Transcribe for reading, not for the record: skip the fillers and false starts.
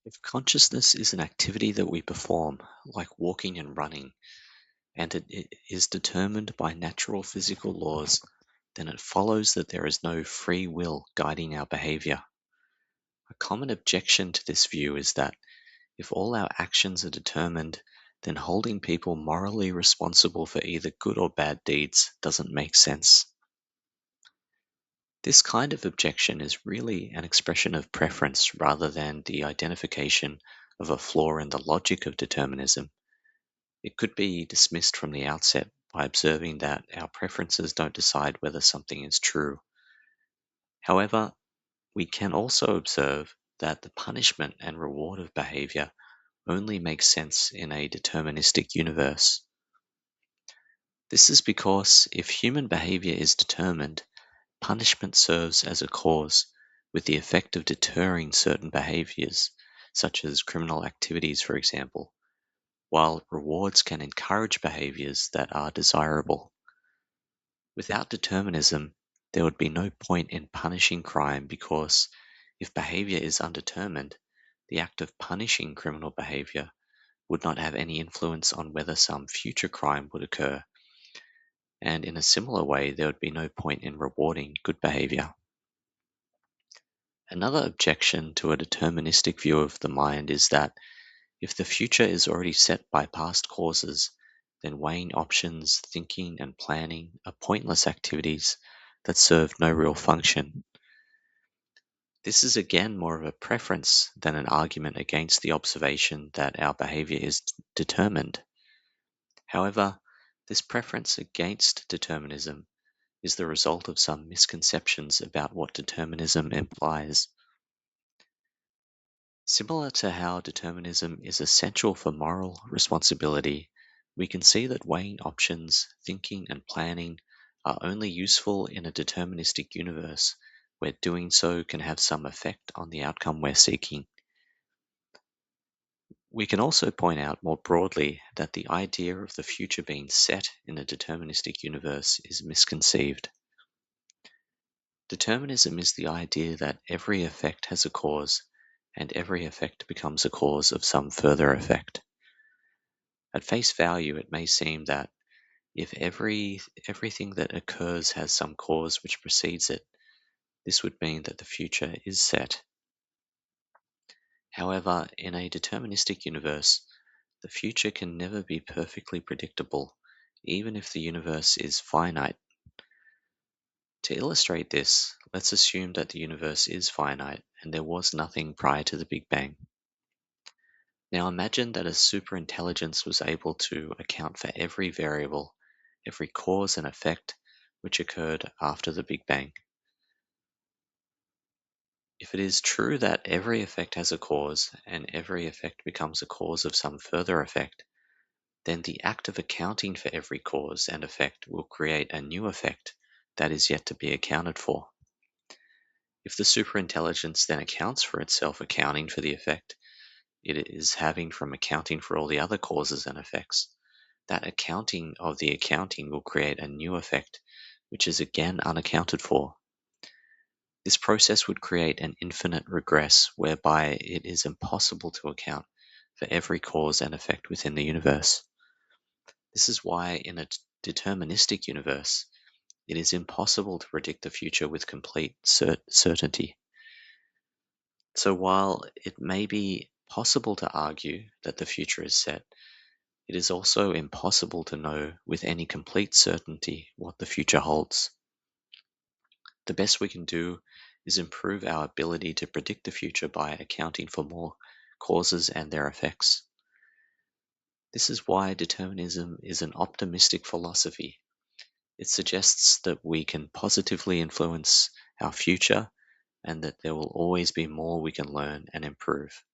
If consciousness is an activity that we perform, like walking and running, and it is determined by natural physical laws, then it follows that there is no free will guiding our behavior. A common objection to this view is that if all our actions are determined, then holding people morally responsible for either good or bad deeds doesn't make sense. This kind of objection is really an expression of preference rather than the identification of a flaw in the logic of determinism. It could be dismissed from the outset by observing that our preferences don't decide whether something is true. However, we can also observe that the punishment and reward of behavior only makes sense in a deterministic universe. This is because if human behavior is determined, punishment serves as a cause, with the effect of deterring certain behaviors, such as criminal activities, for example, while rewards can encourage behaviors that are desirable. Without determinism, there would be no point in punishing crime because if behavior is undetermined, the act of punishing criminal behavior would not have any influence on whether some future crime would occur. And in a similar way, there would be no point in rewarding good behavior. Another objection to a deterministic view of the mind is that if the future is already set by past causes, then weighing options, thinking, and planning are pointless activities that serve no real function. This is again more of a preference than an argument against the observation that our behavior is determined. However, this preference against determinism is the result of some misconceptions about what determinism implies. Similar to how determinism is essential for moral responsibility, we can see that weighing options, thinking, and planning are only useful in a deterministic universe where doing so can have some effect on the outcome we're seeking. We can also point out more broadly that the idea of the future being set in a deterministic universe is misconceived. Determinism is the idea that every effect has a cause, and every effect becomes a cause of some further effect. At face value, it may seem that if everything that occurs has some cause which precedes it, this would mean that the future is set. However, in a deterministic universe, the future can never be perfectly predictable, even if the universe is finite. To illustrate this, let's assume that the universe is finite and there was nothing prior to the Big Bang. Now imagine that a superintelligence was able to account for every variable, every cause and effect which occurred after the Big Bang. If it is true that every effect has a cause and every effect becomes a cause of some further effect, then the act of accounting for every cause and effect will create a new effect that is yet to be accounted for. If the superintelligence then accounts for itself accounting for the effect it is having from accounting for all the other causes and effects, that accounting of the accounting will create a new effect, which is again unaccounted for. This process would create an infinite regress whereby it is impossible to account for every cause and effect within the universe. This is why in a deterministic universe, it is impossible to predict the future with complete certainty. So while it may be possible to argue that the future is set, it is also impossible to know with any complete certainty what the future holds. The best we can do is improve our ability to predict the future by accounting for more causes and their effects. This is why determinism is an optimistic philosophy. It suggests that we can positively influence our future and that there will always be more we can learn and improve.